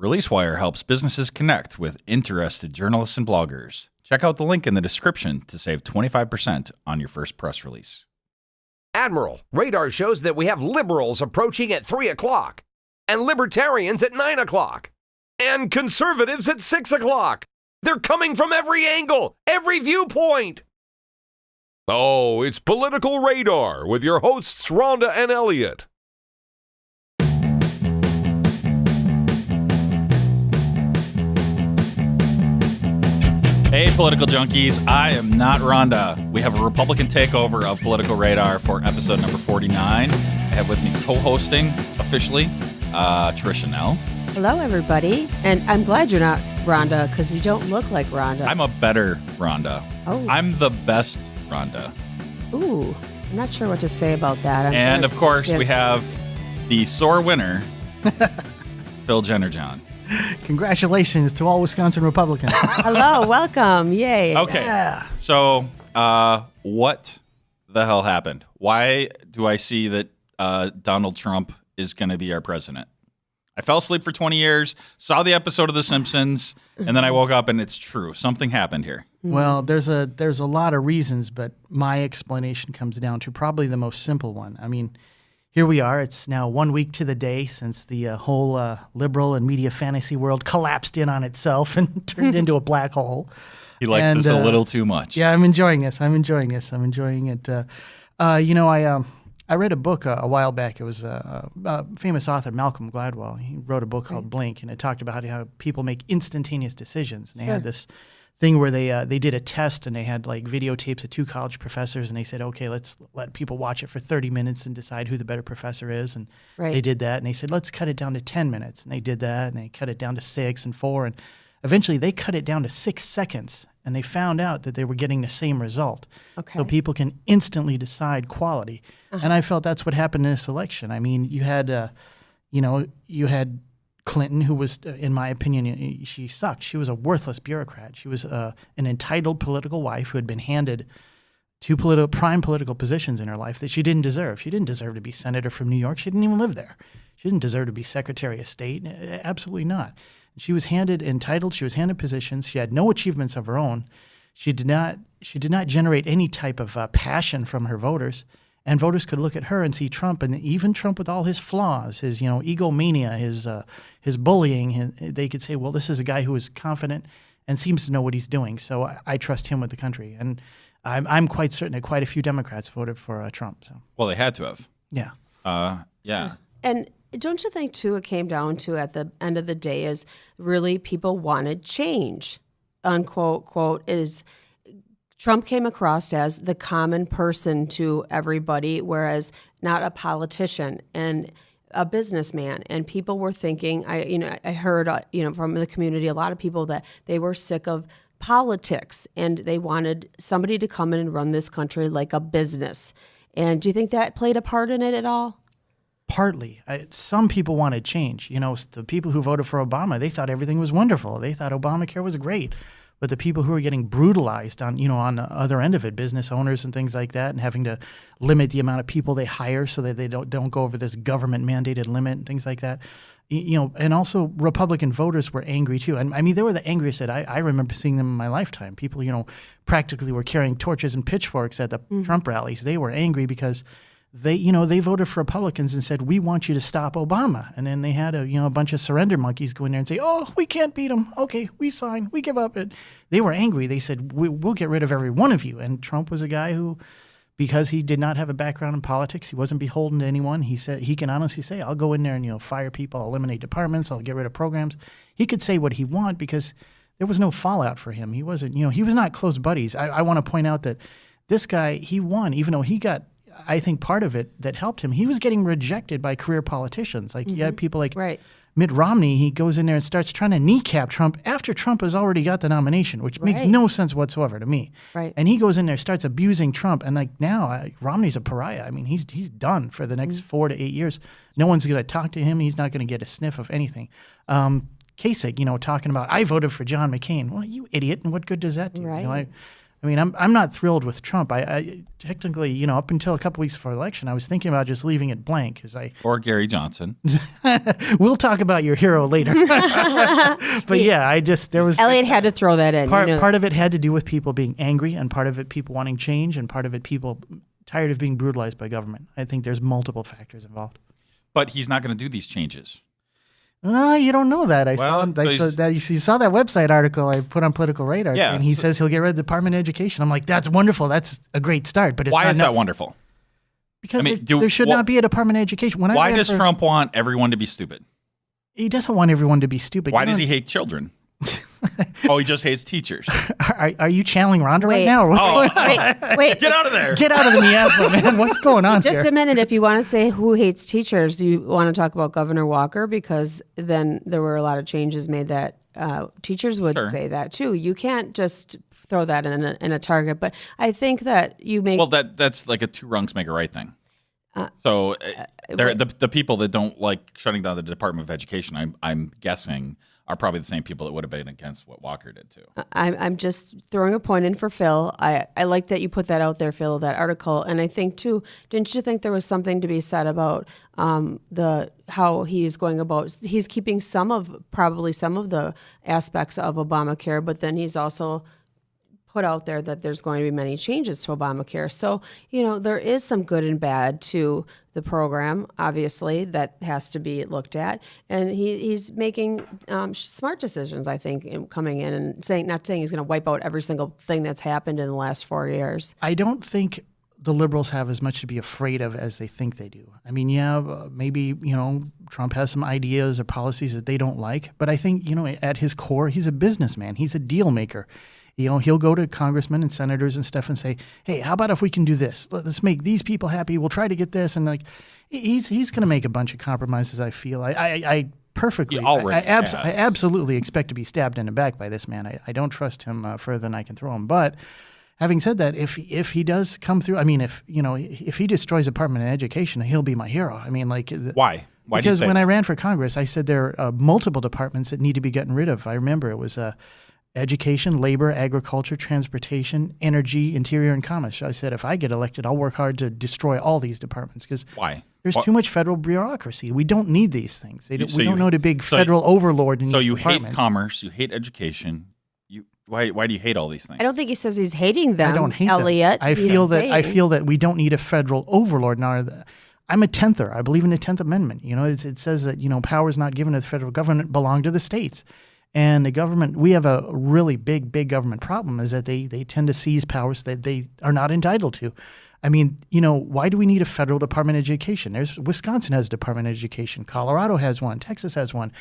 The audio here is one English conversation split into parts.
ReleaseWire helps businesses connect with interested journalists and bloggers. Check out the link in the description to save 25% on your first press release. Admiral, radar shows that we have liberals approaching at 3 o'clock, and libertarians at 9 o'clock, and conservatives at 6 o'clock. They're coming from every angle, every viewpoint. Oh, it's Political Radar with your hosts, Rhonda and Elliot. Hey, political junkies. I am not Rhonda. We have a Republican takeover of Political Radar for episode number 49. I have with me co-hosting, officially, Tricia Nell. Hello, everybody. And I'm glad you're not Rhonda because you don't look like Rhonda. I'm a better Rhonda. Oh. I'm the best Rhonda. Ooh, I'm not sure what to say about that. And, of course, we have the sore winner, Phil Jennerjahn. Congratulations to all Wisconsin Republicans. Hello, welcome. Yay. Okay. Yeah. So, what the hell happened? Why do I see that Donald Trump is going to be our president? I fell asleep for 20 years, saw the episode of The Simpsons, and then I woke up and it's true. Something happened here. Well, there's a lot of reasons, but my explanation comes down to probably the most simple one. I mean, here we are. It's now 1 week to the day since the whole liberal and media fantasy world collapsed in on itself and turned into a black hole. He likes this a little too much. Yeah, I'm enjoying this. I'm enjoying it. I read a book a while back. It was a famous author, Malcolm Gladwell. He wrote a book called Blink, and it talked about how people make instantaneous decisions. And they had this thing where they did a test, and they had like videotapes of two college professors, and they said, okay, let's let people watch it for 30 minutes and decide who the better professor is. And they did that, and they said, let's cut it down to 10 minutes. And they did that, and they cut it down to 6 and 4, and eventually they cut it down to 6 seconds, and they found out that they were getting the same result. Okay. So people can instantly decide quality. And I felt that's what happened in this election. I mean, you had Clinton, who was, in my opinion, she sucked. She was a worthless bureaucrat. She was an entitled political wife who had been handed two prime political positions in her life that she didn't deserve. She didn't deserve to be senator from New York. She didn't even live there. She didn't deserve to be secretary of state. Absolutely not. She was entitled. She was handed positions. She had no achievements of her own. She did not generate any type of passion from her voters. And voters could look at her and see Trump, and even Trump with all his flaws, his egomania, his bullying. They could say, well, this is a guy who is confident and seems to know what he's doing. So I trust him with the country, and I'm quite certain that quite a few Democrats voted for Trump. So well, they had to have. Yeah. Yeah. And don't you think, too, it came down to at the end of the day is really people wanted change, unquote, quote, is Trump came across as the common person to everybody, whereas not a politician and a businessman. And people were thinking, I heard, from the community, a lot of people that they were sick of politics and they wanted somebody to come in and run this country like a business. And do you think that played a part in it at all? Partly. Some people wanted change. The people who voted for Obama, they thought everything was wonderful. They thought Obamacare was great. But the people who are getting brutalized on the other end of it, business owners and things like that, and having to limit the amount of people they hire so that they don't go over this government mandated limit and things like that. And also Republican voters were angry too. And I mean, they were the angriest that I remember seeing them in my lifetime. People, practically were carrying torches and pitchforks at the Trump rallies. They were angry because they voted for Republicans and said, we want you to stop Obama. And then they had a bunch of surrender monkeys go in there and say, oh, we can't beat him. Okay, we sign. We give up. And they were angry. They said, we'll get rid of every one of you. And Trump was a guy who, because he did not have a background in politics, he wasn't beholden to anyone. He said he can honestly say, I'll go in there and fire people, I'll eliminate departments, I'll get rid of programs. He could say what he want because there was no fallout for him. He wasn't, he was not close buddies. I want to point out that this guy, he won, even though he got, I think part of it that helped him, he was getting rejected by career politicians. Like you had people like Mitt Romney, he goes in there and starts trying to kneecap Trump after Trump has already got the nomination, which makes no sense whatsoever to me. Right. And he goes in there, starts abusing Trump, and like now Romney's a pariah. I mean, he's done for the next 4 to 8 years. No one's going to talk to him. He's not going to get a sniff of anything. Kasich, talking about, I voted for John McCain. Well, you idiot, and what good does that do? Right. I mean, I'm not thrilled with Trump. I technically, you know, up until a couple weeks before election, I was thinking about just leaving it blank because Or Gary Johnson. we'll talk about your hero later. But yeah, there was Elliot had to throw that in. part of it had to do with people being angry, and part of it people wanting change, and part of it people tired of being brutalized by government. I think there's multiple factors involved. But he's not going to do these changes. You don't know that. You saw that website article I put on Political Radar, and he says he'll get rid of the Department of Education. I'm like, that's wonderful. That's a great start. But why is that wonderful? Because there should not be a Department of Education. Why does Trump want everyone to be stupid? He doesn't want everyone to be stupid. Why does he hate children? Oh, he just hates teachers. Are you channeling Rhonda right now? Or what's going on? Wait. Get out of there. Get out of the miasma, man. What's going on Just here? a minute. If you want to say who hates teachers, do you want to talk about Governor Walker? Because then there were a lot of changes made that teachers would say that too. You can't just throw that in a target. But I think that you make... Well, that's like a two wrongs make a right thing. The people that don't like shutting down the Department of Education, I'm guessing, are probably the same people that would have been against what Walker did too. I'm just throwing a point in for Phil. I like that you put that out there, Phil, that article. And I think too, didn't you think there was something to be said about how he's going about? He's keeping probably some of the aspects of Obamacare, but then he's also put out there that there's going to be many changes to Obamacare. So, you know, there is some good and bad to the program, obviously, that has to be looked at. And he's making smart decisions, I think, coming in and not saying he's going to wipe out every single thing that's happened in the last 4 years. I don't think the liberals have as much to be afraid of as they think they do. I mean, maybe, you know, Trump has some ideas or policies that they don't like, but I think, you know, at his core, he's a businessman. He's a deal maker. You know, he'll go to congressmen and senators and stuff and say, hey, how about if we can do this? Let's make these people happy. We'll try to get this. And like, he's going to make a bunch of compromises, I feel. I absolutely expect to be stabbed in the back by this man. I don't trust him further than I can throw him. But having said that, if he does come through, I mean, if he destroys the Department of Education, he'll be my hero. I mean, like, why? Because when I ran for Congress, I said there are multiple departments that need to be gotten rid of. I remember it was education, labor, agriculture, transportation, energy, interior, and commerce. I said, if I get elected, I'll work hard to destroy all these departments because there's too much federal bureaucracy. We don't need these things. We don't know the big federal overlord in these departments. So you hate commerce, you hate education. Why do you hate all these things? I don't think he says he's hating them. I don't hate Elliot. them. I feel that we don't need a federal overlord. Now, I'm a Tenther. I believe in the 10th Amendment. You know, it says that, you know, powers not given to the federal government belong to the states. And the government, we have a really big government problem is that they tend to seize powers that they are not entitled to. I mean, you know, why do we need a federal Department of Education? Wisconsin has a Department of Education. Colorado has one. Texas has one.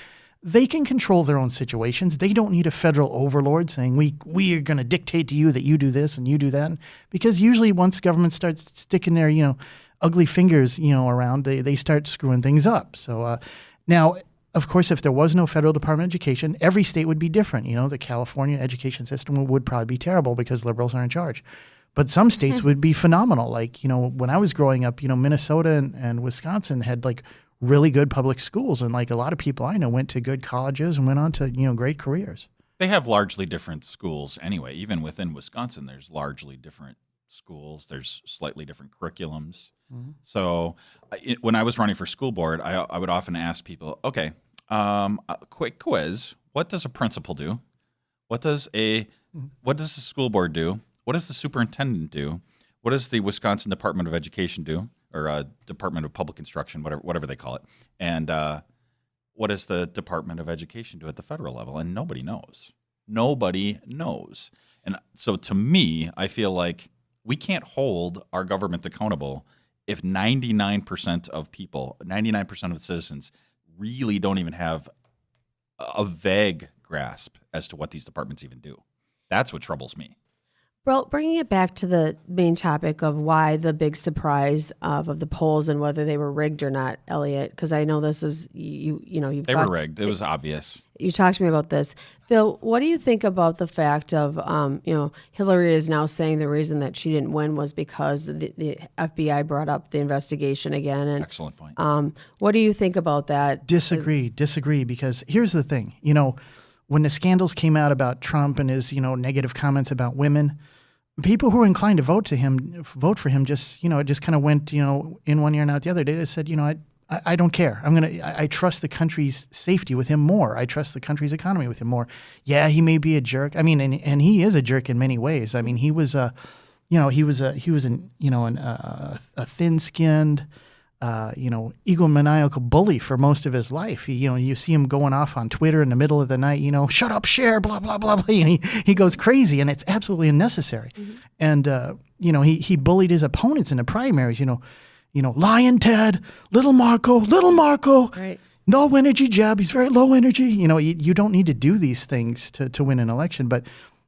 They can control their own situations. They don't need a federal overlord saying we are going to dictate to you that you do this and you do that. Because usually once government starts sticking their, you know, ugly fingers, you know, around, they start screwing things up. So now, of course, if there was no federal Department of Education, every state would be different. You know, the California education system would probably be terrible because liberals are in charge. But some states would be phenomenal. Like, you know, when I was growing up, you know, Minnesota and Wisconsin had like really good public schools. And like a lot of people I know went to good colleges and went on to, you know, great careers. They have largely different schools anyway. Even within Wisconsin, there's largely different schools. There's slightly different curriculums. Mm-hmm. So when I was running for school board, I would often ask people, okay, a quick quiz. What does a principal do? What does the school board do? What does the superintendent do? What does the Wisconsin Department of Education do? Or Department of Public Instruction, whatever they call it. And what does the Department of Education do at the federal level? And nobody knows. Nobody knows. And so to me, I feel like we can't hold our government accountable if 99% of people, 99% of citizens really don't even have a vague grasp as to what these departments even do. That's what troubles me. Well, bringing it back to the main topic of why the big surprise of the polls and whether they were rigged or not, Elliot, because I know this is, they were rigged. It was obvious. You talked to me about this. Phil, what do you think about the fact of, Hillary is now saying the reason that she didn't win was because the FBI brought up the investigation again? And, excellent point. What do you think about that? Disagree, because here's the thing. You know, when the scandals came out about Trump and his, negative comments about women, people who are inclined to vote for him, just it just kind of went in one ear and out the other. They just said, I don't care. I trust the country's safety with him more. I trust the country's economy with him more. Yeah, he may be a jerk. I mean, and he is a jerk in many ways. I mean, he was a thin-skinned, egomaniacal bully for most of his life. You see him going off on Twitter in the middle of the night, shut up, share, blah, blah, blah, blah. And he goes crazy, and it's absolutely unnecessary. Mm-hmm. And, he bullied his opponents in the primaries, Lion Ted, Little Marco, right. No energy Jeb, he's very low energy. You don't need to do these things to win an election. But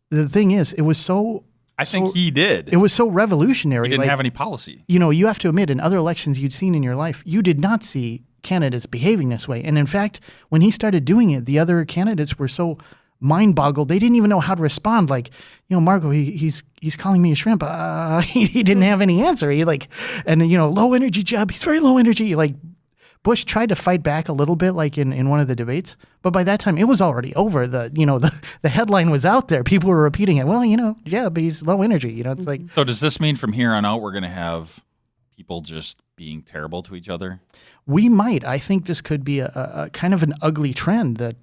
the thing is, it was so... I think he did. It was so revolutionary. He didn't have any policy. You have to admit, in other elections you'd seen in your life, you did not see candidates behaving this way. And in fact, when he started doing it, the other candidates were so mind-boggled, they didn't even know how to respond. Like, Marco, he's calling me a shrimp. He didn't have any answer. Low energy Jeb, he's very low energy. Like, Bush tried to fight back a little bit, like in one of the debates, but by that time it was already over. The headline was out there. People were repeating it. Well, yeah, but he's low energy. It's like. So does this mean from here on out we're going to have people just being terrible to each other? We might. I think this could be a kind of an ugly trend that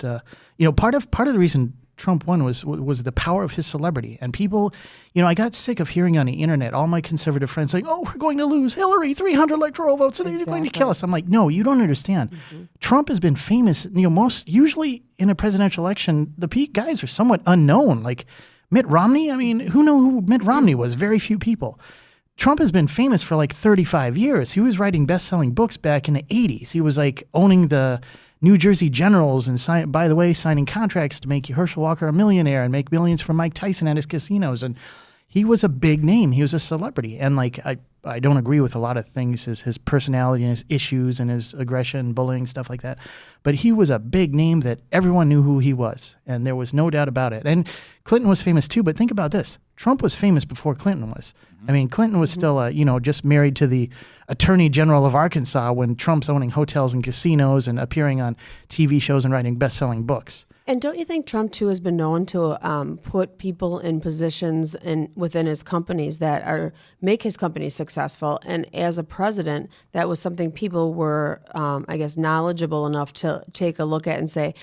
part of the reason Trump won was the power of his celebrity. And people, I got sick of hearing on the internet all my conservative friends saying, "Oh, we're going to lose Hillary 300 electoral votes, and they're going to kill us." I'm like, no, you don't understand. Mm-hmm. Trump has been famous. Usually in a presidential election, the peak guys are somewhat unknown. Like Mitt Romney. I mean, who knew who Mitt Romney was? Very few people. Trump has been famous for like 35 years. He was writing best-selling books back in the 80s. He was like owning the New Jersey Generals and, signing contracts to make Herschel Walker a millionaire and make millions for Mike Tyson at his casinos. And he was a big name. He was a celebrity. And I don't agree with a lot of things, his personality and his issues and his aggression, bullying, stuff like that. But he was a big name that everyone knew who he was. And there was no doubt about it. And Clinton was famous too. But think about this. Trump was famous before Clinton was. I mean, Clinton was still, just married to the Attorney General of Arkansas when Trump's owning hotels and casinos and appearing on TV shows and writing best-selling books. And don't you think Trump, too, has been known to put people in positions within his companies that make his company successful? And as a president, that was something people were, knowledgeable enough to take a look at and say,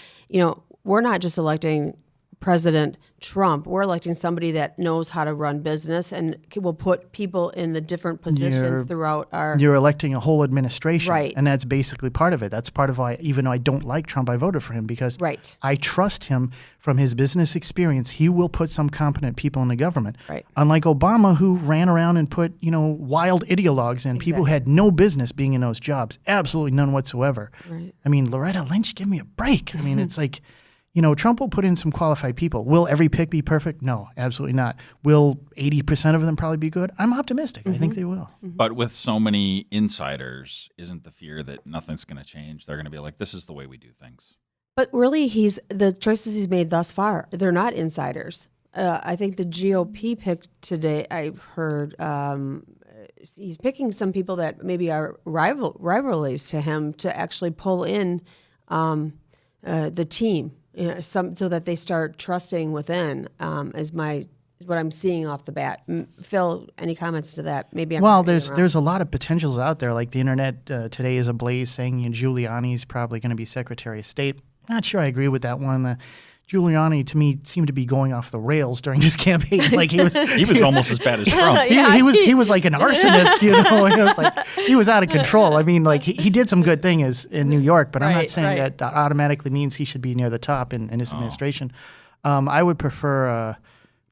we're not just electing President Trump, we're electing somebody that knows how to run business and will put people in the different positions throughout our... You're electing a whole administration. Right. And that's basically part of it. That's part of why, even though I don't like Trump, I voted for him because right. I trust him from his business experience. He will put some competent people in the government. Right. Unlike Obama, who ran around and put, wild ideologues in. Exactly. People who had no business being in those jobs. Absolutely none whatsoever. Right. I mean, Loretta Lynch, give me a break. I mean, it's like... Trump will put in some qualified people. Will every pick be perfect? No, absolutely not. Will 80% of them probably be good? I'm optimistic. Mm-hmm. I think they will. Mm-hmm. But with so many insiders, isn't the fear that nothing's going to change? They're going to be like, this is the way we do things. But really, the choices he's made thus far, they're not insiders. I think the GOP picked today, I've heard, he's picking some people that maybe are rivalries to him to actually pull in the team. So that they start trusting within is what I'm seeing off the bat. Phil, any comments to that? Maybe there's a lot of potentials out there. Like the internet today is ablaze saying Giuliani's probably going to be Secretary of State. Not sure I agree with that one. Giuliani, to me, seemed to be going off the rails during his campaign. Like he was almost as bad as Trump. He was like an arsonist, It was like he was out of control. I mean, like he did some good things in New York, but I'm not saying that automatically means he should be near the top in his administration. I would prefer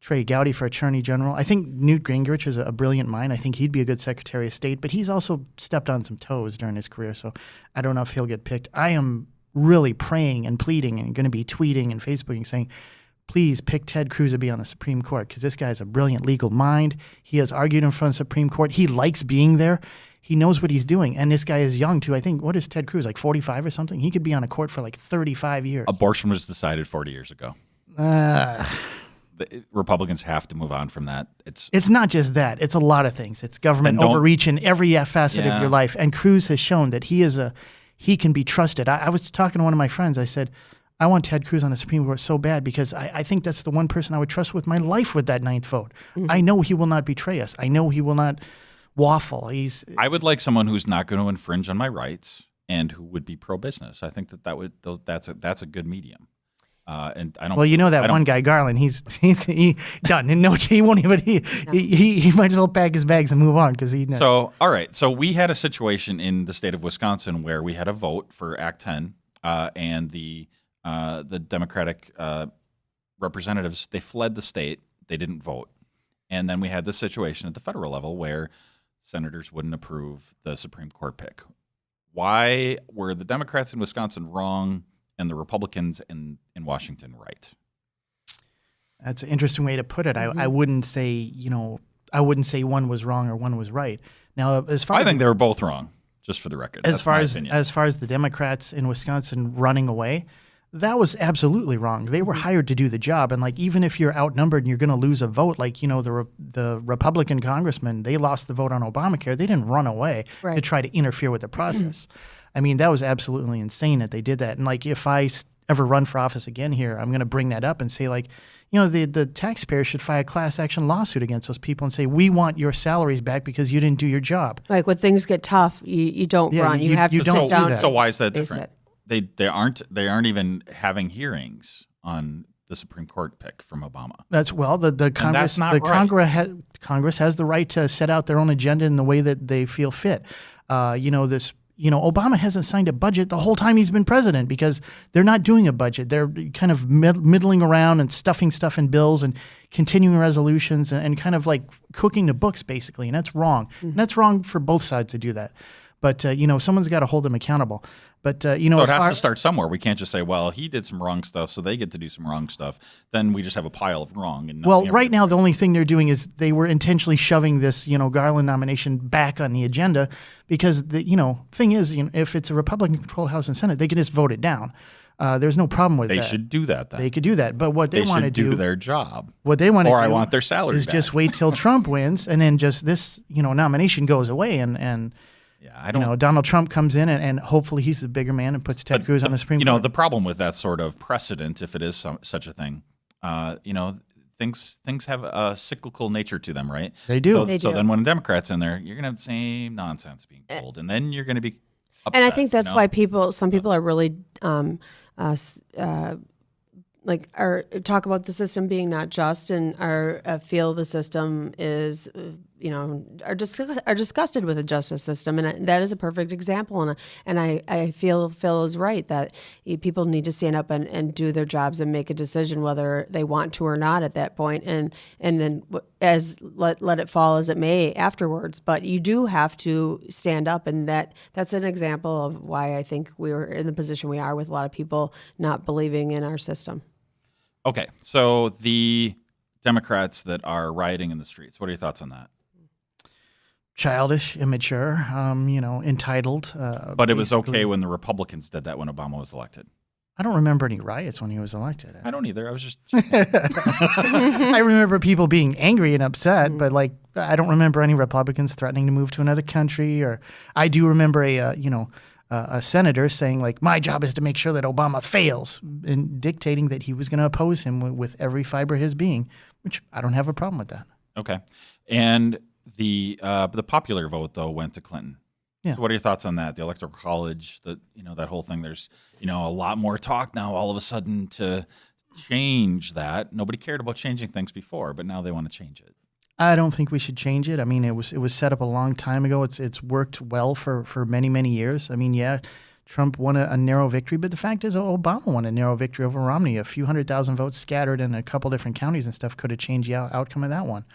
Trey Gowdy for Attorney General. I think Newt Gingrich is a brilliant mind. I think he'd be a good Secretary of State, but he's also stepped on some toes during his career, so I don't know if he'll get picked. I am really praying and pleading and going to be tweeting and Facebooking saying, please pick Ted Cruz to be on the Supreme Court because this guy's a brilliant legal mind. He has argued in front of the Supreme Court. He likes being there. He knows what he's doing. And this guy is young, too. I think, what is Ted Cruz, like 45 or something? He could be on a court for like 35 years. Abortion was decided 40 years ago. The Republicans have to move on from that. It's not just that. It's a lot of things. It's government overreach in every facet of your life. And Cruz has shown that he can be trusted. I was talking to one of my friends. I said, I want Ted Cruz on the Supreme Court so bad because I think that's the one person I would trust with my life with that 9th vote. I know he will not betray us. I know he will not waffle. I would like someone who's not going to infringe on my rights and who would be pro-business. I think that's a good medium. And I don't. Well, you know that one guy, Garland. He's done. And no, he won't even. He might as well pack his bags and move on because he. So all right. So we had a situation in the state of Wisconsin where we had a vote for Act 10, and the Democratic representatives, they fled the state. They didn't vote, and then we had this situation at the federal level where senators wouldn't approve the Supreme Court pick. Why were the Democrats in Wisconsin wrong and the Republicans in Washington right? That's an interesting way to put it. I wouldn't say, I wouldn't say one was wrong or one was right. Now, I think they were both wrong, just for the record. As far as the Democrats in Wisconsin running away, that was absolutely wrong. They were hired to do the job, and even if you're outnumbered and you're going to lose a vote, the Republican congressmen, they lost the vote on Obamacare. They didn't run away to try to interfere with the process. I mean, that was absolutely insane that they did that. And if I ever run for office again here, I'm going to bring that up and say the taxpayers should file a class action lawsuit against those people and say, we want your salaries back because you didn't do your job. Like when things get tough, you don't run. You have to sit down. So why is that different? They aren't even having hearings on the Supreme Court pick from Obama. Congress has the right to set out their own agenda in the way that they feel fit. Obama hasn't signed a budget the whole time he's been president because they're not doing a budget. They're kind of middling around and stuffing stuff in bills and continuing resolutions and kind of cooking the books basically. And that's wrong. And that's wrong for both sides to do that. But, someone's got to hold them accountable. But, so it has to start somewhere. We can't just say, well, he did some wrong stuff, so they get to do some wrong stuff. Then we just have a pile of wrong. And right now, the only thing they're doing is they were intentionally shoving this, Garland nomination back on the agenda because the, thing is, if it's a Republican-controlled House and Senate, they can just vote it down. There's no problem with that. They should do that then. They could do that. But what they want to do their job. What they want to do I want their salary is back. Just wait till Trump wins and then just this, nomination goes away and Donald Trump comes in and hopefully he's the bigger man and puts Ted Cruz on the Supreme Court. The problem with that sort of precedent, if it is such a thing, things have a cyclical nature to them, right? They do. They do. Then when a Democrat's in there, you're going to have the same nonsense being told, and then you're going to be upset. And I think that's why some people are really talk about the system being not just and feel the system is are disgusted with the justice system, and that is a perfect example. And I feel Phil is right that people need to stand up and do their jobs and make a decision whether they want to or not at that point, and then let it fall as it may afterwards. But you do have to stand up, and that's an example of why I think we were in the position we are with a lot of people not believing in our system. Okay, so the Democrats that are rioting in the streets, what are your thoughts on that? Childish, immature, entitled. But it was okay when the Republicans did that when Obama was elected. I don't remember any riots when he was elected. I don't either. I was just... I remember people being angry and upset, but I don't remember any Republicans threatening to move to another country. Or I do remember a senator saying my job is to make sure that Obama fails and dictating that he was going to oppose him with every fiber of his being, which I don't have a problem with that. Okay. And the popular vote though went to Clinton. Yeah. So what are your thoughts on that? The Electoral College, that whole thing. There's a lot more talk now all of a sudden to change that. Nobody cared about changing things before, but now they want to change it. I don't think we should change it. I mean, it was set up a long time ago. It's worked well for many, many years. I mean, yeah, Trump won a narrow victory, but the fact is Obama won a narrow victory over Romney. A few 100,000 votes scattered in a couple different counties and stuff could have changed the outcome of that one.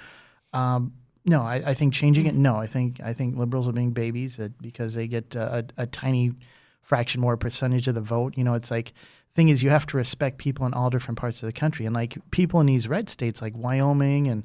No, I think changing it, no. I think liberals are being babies because they get a tiny fraction more percentage of the vote. It's thing is you have to respect people in all different parts of the country. And people in these red states like Wyoming and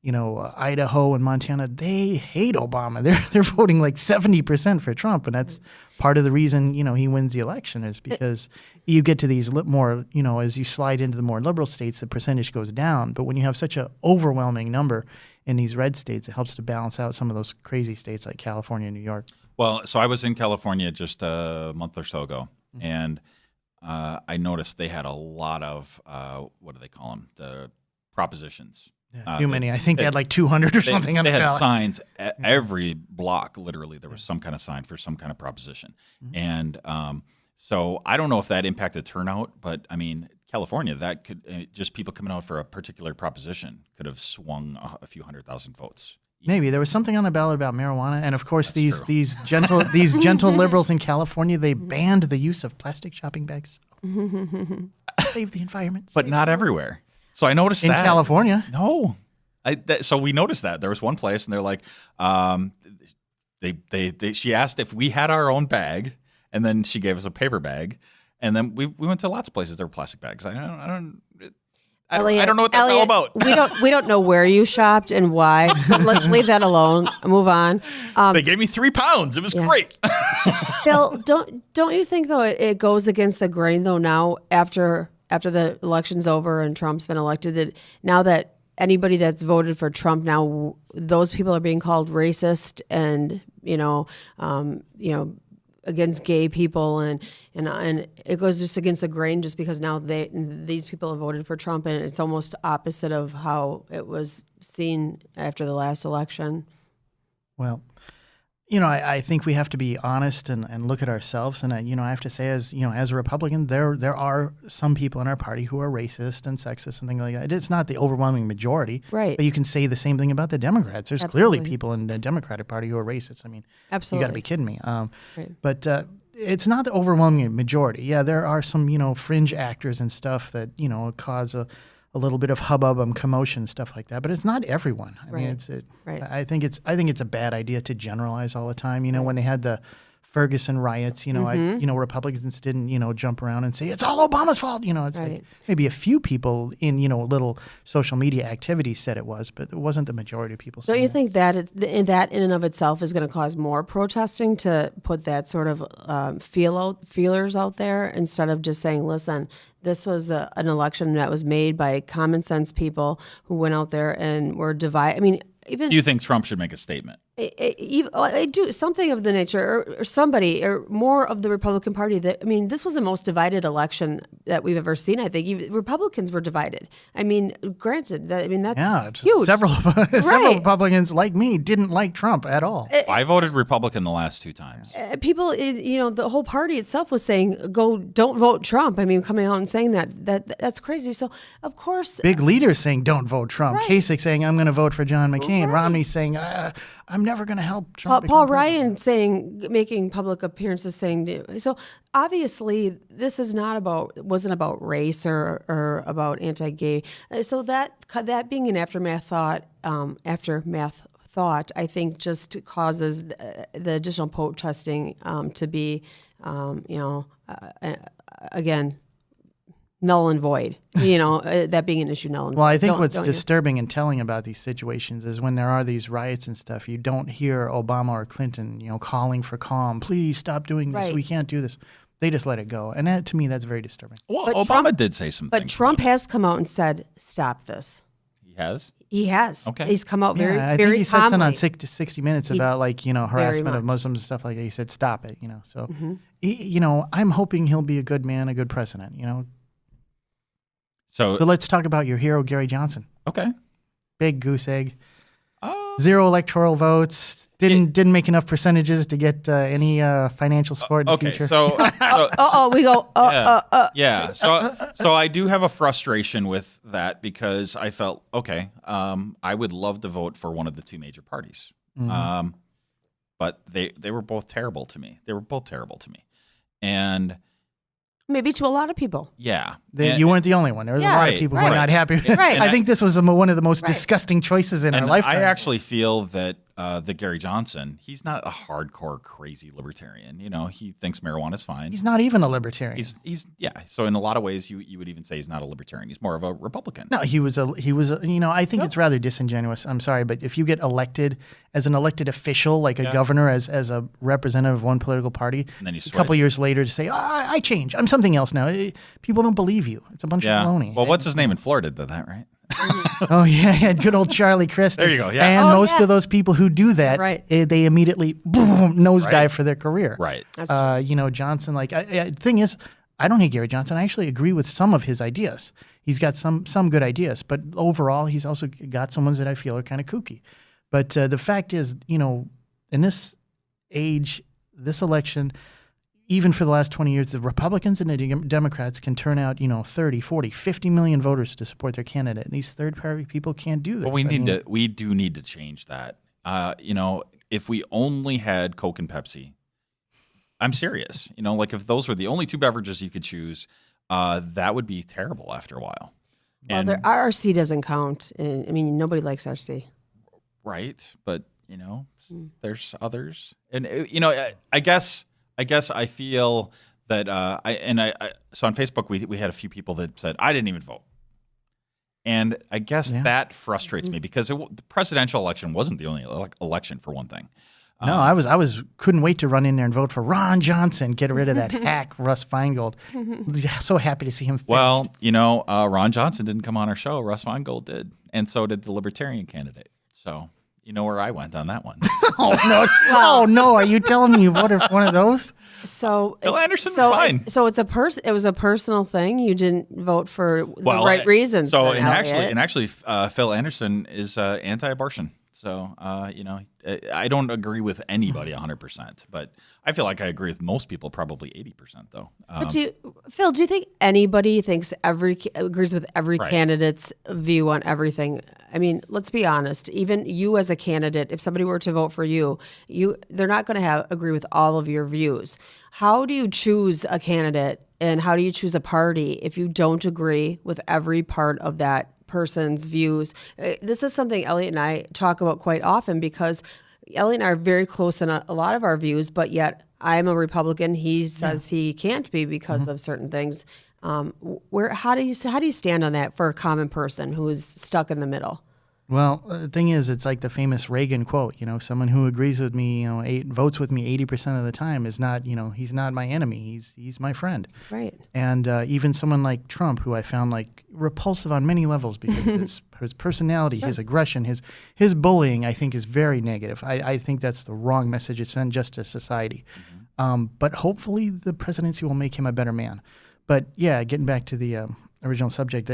Idaho and Montana, they hate Obama. They're voting 70% for Trump, and that's part of the reason he wins the election is because you get to these more as you slide into the more liberal states, the percentage goes down. But when you have such an overwhelming number in these red states, it helps to balance out some of those crazy states like California and New York. Well, so I was in California just a month or so ago, and I noticed they had a lot of what do they call them? The propositions. Too many. I think they had like 200 or something on the ballot. They had ballot. signs at every block. Literally, there was some kind of sign for some kind of proposition, and so I don't know if that impacted turnout, but I mean, California, that could just people coming out for a particular proposition could have swung a few 100,000 votes. Maybe there was something on the ballot about marijuana, and of course That's these gentle liberals in California, they banned the use of plastic shopping bags. Save the environment. But not everywhere. So I noticed in that. California. No. So we noticed that. There was one place, and they're like, she asked if we had our own bag, and then she gave us a paper bag, and then we went to lots of places. There were plastic bags. I don't know what that's all about. we don't know where you shopped and why. Let's leave that alone. Move on. They gave me 3 pounds. It was great. Phil, don't you think though it goes against the grain though now after the election's over and Trump's been elected, now that anybody that's voted for Trump now, those people are being called racist and against gay people and it goes just against the grain just because now these people have voted for Trump, and it's almost opposite of how it was seen after the last election. Well, I think we have to be honest and look at ourselves. And I have to say, as a Republican, there are some people in our party who are racist and sexist and things like that. It's not the overwhelming majority, right? But you can say the same thing about the Democrats. There's Absolutely. clearly people in the Democratic Party who are racist. I mean, Absolutely. You got to be kidding me. Right. But it's not the overwhelming majority. Yeah, there are some fringe actors and stuff that cause a little bit of hubbub and commotion, stuff like that, but it's not everyone. I mean, Right. I think it's a bad idea to generalize all the time. When they had the Ferguson riots, Republicans didn't jump around and say it's all Obama's fault. It's Right. like maybe a few people in little social media activities said it was, but it wasn't the majority of people. Don't you think that that in and of itself is going to cause more protesting to put that sort of feelers out there instead of just saying, listen, this was an election that was made by common sense people who went out there and were divided. I mean, even Do you think Trump should make a statement? I do something of the nature, or somebody, or more of the Republican Party. This was the most divided election that we've ever seen. I think even Republicans were divided. I mean, granted, that's huge. Several Republicans like me didn't like Trump at all. I voted Republican the last 2 times. People, the whole party itself was saying, don't vote Trump. I mean, coming out and saying that's crazy. So, of course. Big leaders saying, don't vote Trump. Right. Kasich saying, I'm going to vote for John McCain. Right. Romney saying, I'm never going to help Trump. Paul Ryan making public appearances saying, so obviously this wasn't about race or about anti-gay. So that being an aftermath thought, I think just causes the additional protesting to be, again, null and void. That being an issue, null and void. Well, I think what's disturbing and telling about these situations is when there are these riots and stuff, you don't hear Obama or Clinton, calling for calm. Please stop doing this. Right. We can't do this. They just let it go. And that, to me, that's very disturbing. Well, But Obama did say something. But Trump has come out and said, stop this. He has? He has. Okay. He's come out very, I very think he said something on calmly. 60 Minutes about harassment of much. Muslims and stuff like that. He said, stop it. So, I'm hoping he'll be a good man, a good president. So let's talk about your hero, Gary Johnson. Okay. Big goose egg. 0 electoral votes. Didn't make enough percentages to get any financial support in the future. We go. Yeah. So I do have a frustration with that because I felt I would love to vote for one of the 2 major parties, but they were both terrible to me. And Maybe to a lot of people. yeah, You weren't the only one. There was a lot of people who were not happy. Right. I think this was one of the most disgusting choices in our and lifetime. I actually feel that Gary Johnson, he's not a hardcore crazy libertarian. He thinks marijuana's fine. He's not even a libertarian. He's So in a lot of ways, you would even say he's not a libertarian. He's more of a Republican. No, he was. I think it's rather disingenuous. I'm sorry, but if you get elected as an elected official, like a governor, as a representative of one political party, And then you a couple years later to say, I changed. I'm something else now. People don't believe you. It's a bunch of baloney. Well, what's his name in Florida did that, right? Oh yeah, good old Charlie Christie. There you go, yeah. And most of those people who do that, they immediately nosedive for their career. Right. That's true. Johnson. The thing is, I don't hate Gary Johnson. I actually agree with some of his ideas. He's got some good ideas, but overall, he's also got some ones that I feel are kind of kooky. But the fact is, in this age, this election, even for the last 20 years, the Republicans and the Democrats can turn out, 30, 40, 50 million voters to support their candidate. And these third-party people can't do this. But we do need to change that. If we only had Coke and Pepsi, I'm serious. Like if those were the only two beverages you could choose, that would be terrible after a while. Well, RC doesn't count. I mean, nobody likes RC. Right, but there's others, and I guess I feel that so on Facebook we had a few people that said I didn't even vote, and I guess that frustrates me because the presidential election wasn't the only election for one thing. No, I couldn't wait to run in there and vote for Ron Johnson, get rid of that hack Russ Feingold. So happy to see him finished. Well, Ron Johnson didn't come on our show. Russ Feingold did, and so did the Libertarian candidate. So you know where I went on that one. Oh no! Are you telling me you voted for one of those? So Phil Anderson was fine. So it was a personal thing. You didn't vote for the right reasons. So then, actually, Phil Anderson is anti-abortion. So I don't agree with anybody 100%, but I feel like I agree with most people, probably 80% though. But Phil, do you think anybody agrees with every candidate's view on everything? I mean, let's be honest. Even you as a candidate, if somebody were to vote for you, they're not going to agree with all of your views. How do you choose a candidate and how do you choose a party if you don't agree with every part of that person's views? This is something Elliot and I talk about quite often because Elliot and I are very close in a lot of our views, but yet I'm a Republican. He says he can't be because of certain things. How do you stand on that for a common person who is stuck in the middle? Well, the thing is, it's like the famous Reagan quote, someone who agrees with me, votes with me 80% of the time is not, he's not my enemy. He's my friend. Right. And even someone like Trump, who I found repulsive on many levels because of his personality, his aggression, his bullying, I think is very negative. I think that's the wrong message it sends just to society. But hopefully the presidency will make him a better man. But yeah, getting back to the original subject,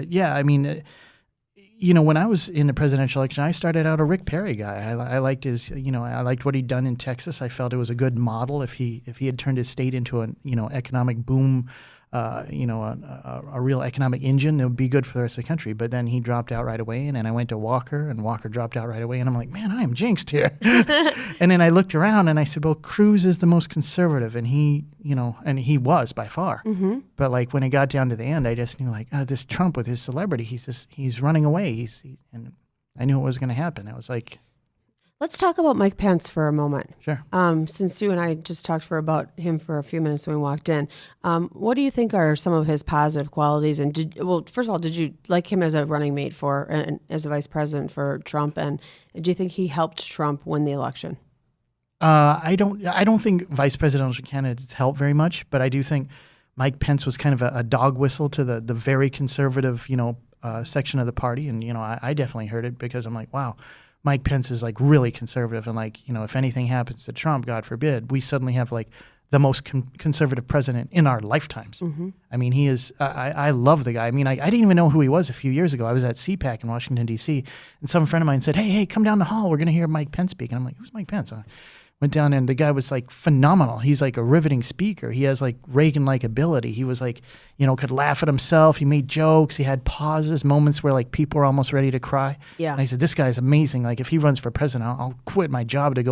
when I was in the presidential election, I started out a Rick Perry guy. I liked I liked what he'd done in Texas. I felt it was a good model. If he had turned his state into an economic boom, a real economic engine, it would be good for the rest of the country. But then he dropped out right away, and then I went to Walker, and Walker dropped out right away, and I'm like, man, I am jinxed here. And then I looked around, and I said, well, Cruz is the most conservative, and he was by far. Mm-hmm. But when it got down to the end, I just knew this Trump with his celebrity, he's running away. And I knew it was going to happen. I was like, let's talk about Mike Pence for a moment. Sure. Since you and I just talked about him for a few minutes when we walked in, what do you think are some of his positive qualities? And first of all, did you like him as a running mate as a vice president for Trump? And do you think he helped Trump win the election? I don't think vice presidential candidates help very much, but I do think Mike Pence was kind of a dog whistle to the very conservative, section of the party. And, I definitely heard it because I'm like, wow, Mike Pence is really conservative. And if anything happens to Trump, God forbid, we suddenly have the most conservative president in our lifetimes. Mm-hmm. I mean, he is, I love the guy. I mean, I didn't even know who he was a few years ago. I was at CPAC in Washington, D.C., and some friend of mine said, hey, come down the hall. We're going to hear Mike Pence speak. And I'm like, who's Mike Pence? Went down there, and the guy was phenomenal. He's a riveting speaker. He has Reagan-like ability. He was could laugh at himself. He made jokes. He had pauses, moments where people were almost ready to cry. Yeah. And I said, this guy's amazing. If he runs for president, I'll quit my job to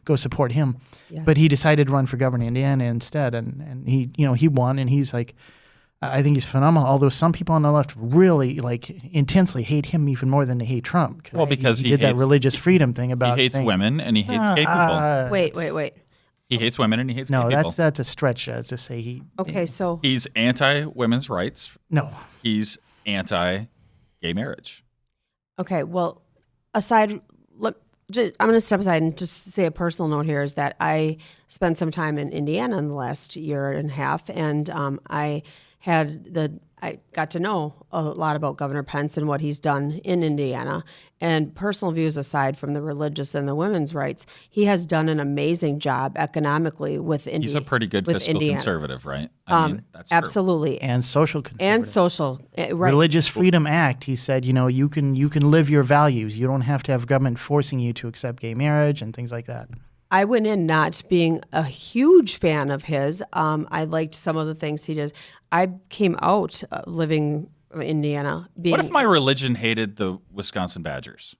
go support him. Yeah. But he decided to run for governor of Indiana instead, and he won, and he's I think he's phenomenal, although some people on the left really intensely hate him even more than they hate Trump. Well, because he did that religious freedom thing about he hates women and he hates gay people. Wait. He hates women and he hates gay people. No, that's a stretch to say he. Okay, so he's anti-women's rights. No, he's anti-gay marriage. Okay, well, I'm going to step aside and just say a personal note here is that I spent some time in Indiana in the last year and a half, and I I got to know a lot about Governor Pence and what he's done in Indiana. And personal views aside from the religious and the women's rights, he has done an amazing job economically with Indiana. He's a pretty good fiscal conservative, right? I mean, that's true. Absolutely. And social conservative. And social. Right. Religious Freedom Act, he said, you can live your values. You don't have to have government forcing you to accept gay marriage and things like that. I went in not being a huge fan of his. I liked some of the things he did. I came out living in Indiana. What if my religion hated the Wisconsin Badgers?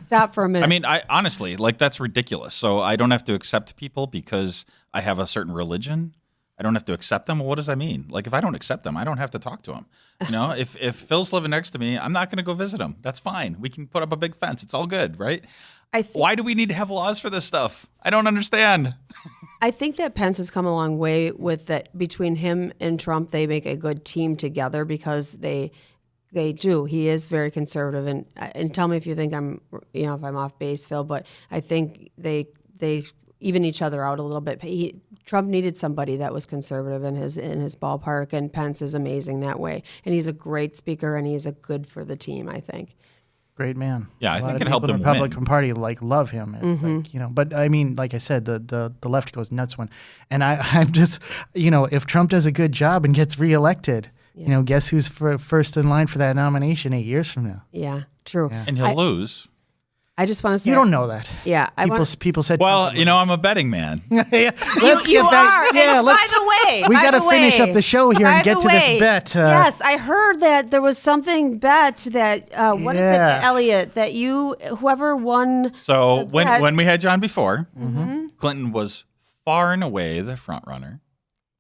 Stop for a minute. I mean, I honestly, like, that's ridiculous. So I don't have to accept people because I have a certain religion. I don't have to accept them. Well, what does that mean? Like, if I don't accept them, I don't have to talk to them. You know, if Phil's living next to me, I'm not going to go visit him. That's fine. We can put up a big fence. It's all good, right? Why do we need to have laws for this stuff? I don't understand. I think that Pence has come a long way with that. Between him and Trump, they make a good team together because they do. He is very conservative, and tell me if you think I'm, if I'm off base, Phil. But I think they even each other out a little bit. Trump needed somebody that was conservative in his ballpark, and Pence is amazing that way. And he's a great speaker, and he's a good for the team, I think. Great man. Yeah, I think it helped helped him the Republican Party love him. It's like, but I mean, like I said, the left goes nuts when, and I'm just, if Trump does a good job and gets reelected, guess who's first in line for that nomination 8 years from now? Yeah, true. Yeah. And he'll lose. I just want to say you don't know that. Yeah, people said. Well, I'm a betting man. you are. By the way, we got to finish up the show here and get to this bet. Yes, I heard that there was something bet that what is it, Elliot? That whoever won. So when we had John before, Clinton was far and away the front runner.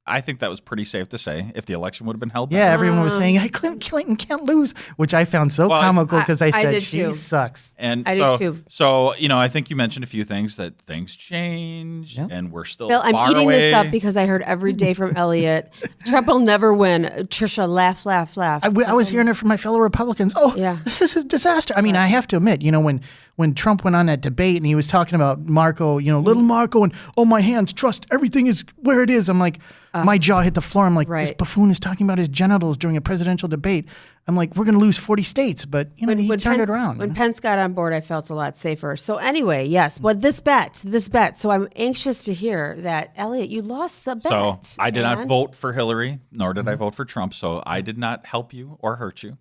I think that was pretty safe to say if the election would have been held. Yeah, everyone was saying, hey, Clinton can't lose, which I found so comical because I said she sucks. And I did too. So, I think you mentioned a few things that things change and we're still Phil, far I'm eating away. this up because I heard every day from Elliot, Trump will never win. Tricia, laugh. I was hearing it from my fellow Republicans. Oh, yeah. This is a disaster. I mean, I have to admit, when Trump went on that debate and he was talking about Marco, little Marco, and my hands, trust, everything is where it is. I'm like, my jaw hit the floor. I'm like, this buffoon is talking about his genitals during a presidential debate. I'm like, we're going to lose 40 states, but he turned it around. When Pence got on board, I felt a lot safer. So anyway, yes, but this bet. So I'm anxious to hear that, Elliot, you lost the bet. So I did not vote for Hillary, nor did I vote for Trump. So I did not help you or hurt you.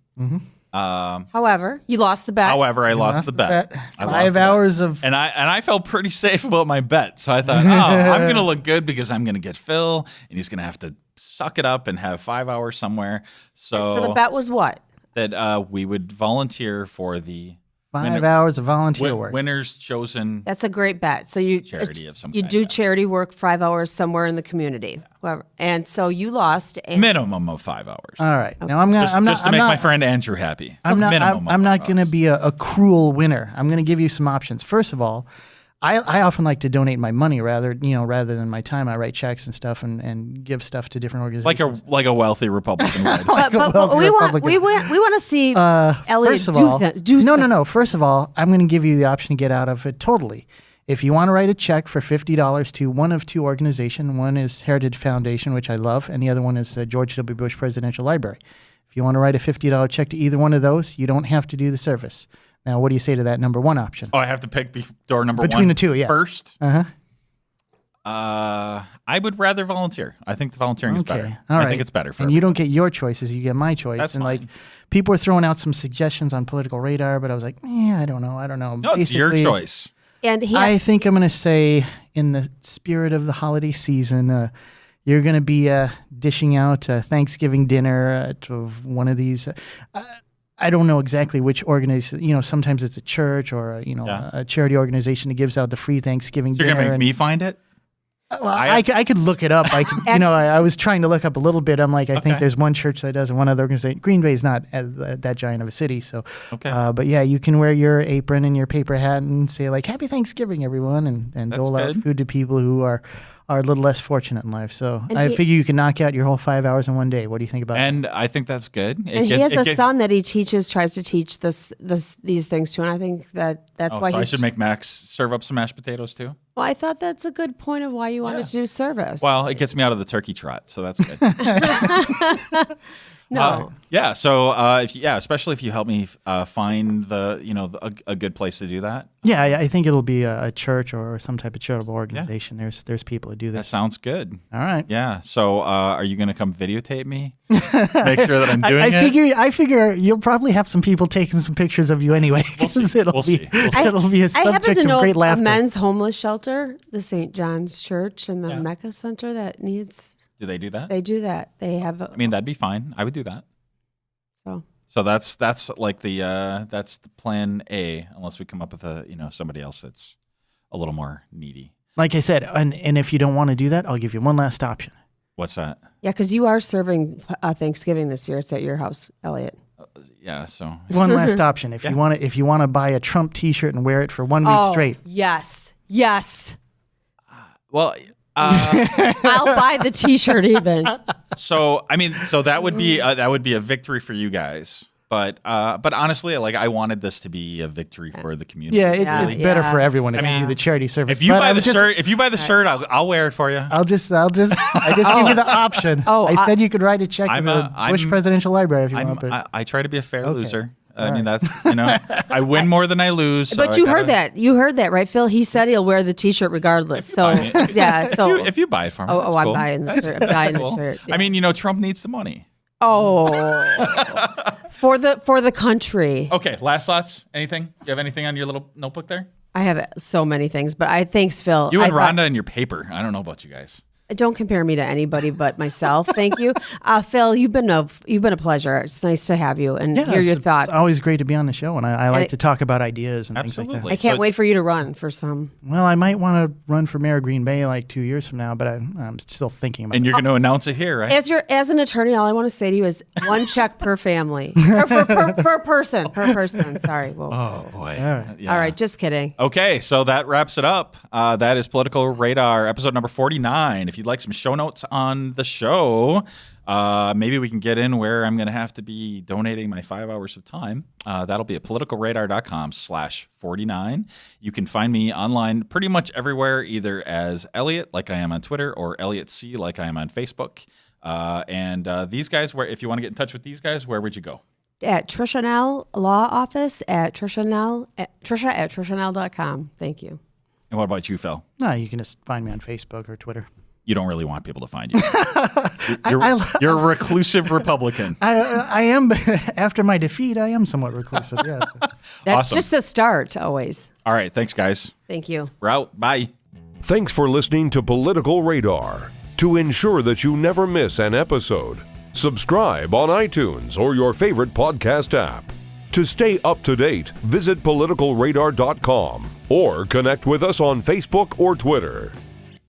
However, you lost the bet. I lost the bet. 5 hours of, and I felt pretty safe about my bet. So I thought, I'm going to look good because I'm going to get Phil, and he's going to have to suck it up and have 5 hours somewhere. So the bet was what? That we would volunteer for the 5 hours of volunteer work. Winners chosen. That's a great bet. So you charity of some you kind, do charity work 5 hours somewhere in the community. Whoever. And so you lost a minimum of 5 hours. All right. Now I'm gonna just to make my friend Andrew happy. I'm not going to be a cruel winner. I'm going to give you some options. First of all, I often like to donate my money rather than my time. I write checks and stuff and give stuff to different organizations. Like a wealthy Republican would. but we want to see Elliot do something. No. First of all, I'm going to give you the option to get out of it totally. If you want to write a check for $50 to one of two organizations, one is Heritage Foundation, which I love, and the other one is George W. Bush Presidential Library. If you want to write a $50 check to either one of those, you don't have to do the service. Now, what do you say to that number one option? Oh, I have to pick door number one between the two, yeah. First? Uh-huh. I would rather volunteer. I think the volunteering is better. All right. I think it's better for And you don't get your choices, you get my choice. That's and fine. People were throwing out some suggestions on Political Radar, but I was like, I don't know. No, it's your choice. And I think I'm going to say, in the spirit of the holiday season, you're going to be dishing out Thanksgiving dinner to one of these. I don't know exactly which organization. Sometimes it's a church or a charity organization that gives out the free Thanksgiving dinner. You're going to make me find it? Well, I could look it up. I could, I was trying to look up a little bit. I'm like, I think there's one church that does, and one other organization. Green Bay is not that giant of a city, so. Okay. But yeah, you can wear your apron and your paper hat and say like, "Happy Thanksgiving, everyone," and dole out food to people who are a little less fortunate in life. So I figure you can knock out your whole 5 hours in one day. What do you think about that? And I think that's good. He has a son that he tries to teach these things to, and I think that's why I should make Max serve up some mashed potatoes too? Well, I thought that's a good point of why you wanted to do service. Well, it gets me out of the turkey trot, so that's good. No. Yeah. So, especially if you help me find a good place to do that. Yeah, I think it'll be a church or some type of charitable organization. There's people who do That this. sounds good. All right. Yeah. So, are you going to come videotape me? Make sure that I'm doing it. I figure you'll probably have some people taking some pictures of you anyway. It'll be a I happen subject to of know great a laughter. men's homeless shelter, the St. John's Church and the Mecca Center that needs. Do they do that? They do that. They have. I mean, that'd be fine. I would do that. So that's like that's the plan A, unless we come up with somebody else that's a little more needy. Like I said, and if you don't want to do that, I'll give you one last option. What's that? yeah, because you are serving Thanksgiving this year. It's at your house, Elliot. Yeah. So One last option. If you want to buy a Trump T-shirt and wear it for 1 week straight. Yes. well. I'll buy the T-shirt even. So that would be a victory for you guys. But honestly, like I wanted this to be a victory for the community. Yeah, it's better for everyone if you do the charity service. If you buy the shirt, I'll wear it for you. I just give you the option. I said you could write a check to the Bush Presidential Library if you want. But I try to be a fair loser. I mean, that's, I win more than I lose. So but you heard that. You heard that, right, Phil? He said he'll wear the T-shirt regardless. So, yeah. So if you buy it for me, I'm cool. buying the shirt. I'm buying the shirt. Yeah. I mean, Trump needs the money. Oh, for the country. Okay, last thoughts? Anything? You have anything on your little notebook there? I have so many things, but thanks, Phil. You and Rhonda and your paper. I don't know about you guys. Don't compare me to anybody but myself. Thank you, Phil. You've been a pleasure. It's nice to have you and hear your thoughts. It's always great to be on the show, and I like to talk about ideas and things like that. I can't wait for you to run for some. Well, I might want to run for mayor of Green Bay like 2 years from now, but I'm still thinking about it. And you're going to announce it here, right? As an attorney, all I want to say to you is one check per family or per person. Sorry. Whoa. Oh boy. All right. Yeah. All right. Just kidding. Okay, so that wraps it up. That is Political Radar, episode number 49. If you'd like some show notes on the show, maybe we can get in where I'm going to have to be donating my 5 hours of time. That'll be at politicalradar.com/49. You can find me online pretty much everywhere, either as Elliot, like I am on Twitter, or Elliot C, like I am on Facebook. And these guys, if you want to get in touch with these guys, where would you go? At Tricia Nell Law Office at Tricia Nell at TriciaNell.com. Thank you. And what about you, Phil? No, you can just find me on Facebook or Twitter. You don't really want people to find you. You're a reclusive Republican. I am, after my defeat, I am somewhat reclusive, yes. That's just the start, always. All right, thanks, guys. Thank you. We're out. Bye. Thanks for listening to Political Radar. To ensure that you never miss an episode, subscribe on iTunes or your favorite podcast app. To stay up to date, visit politicalradar.com or connect with us on Facebook or Twitter.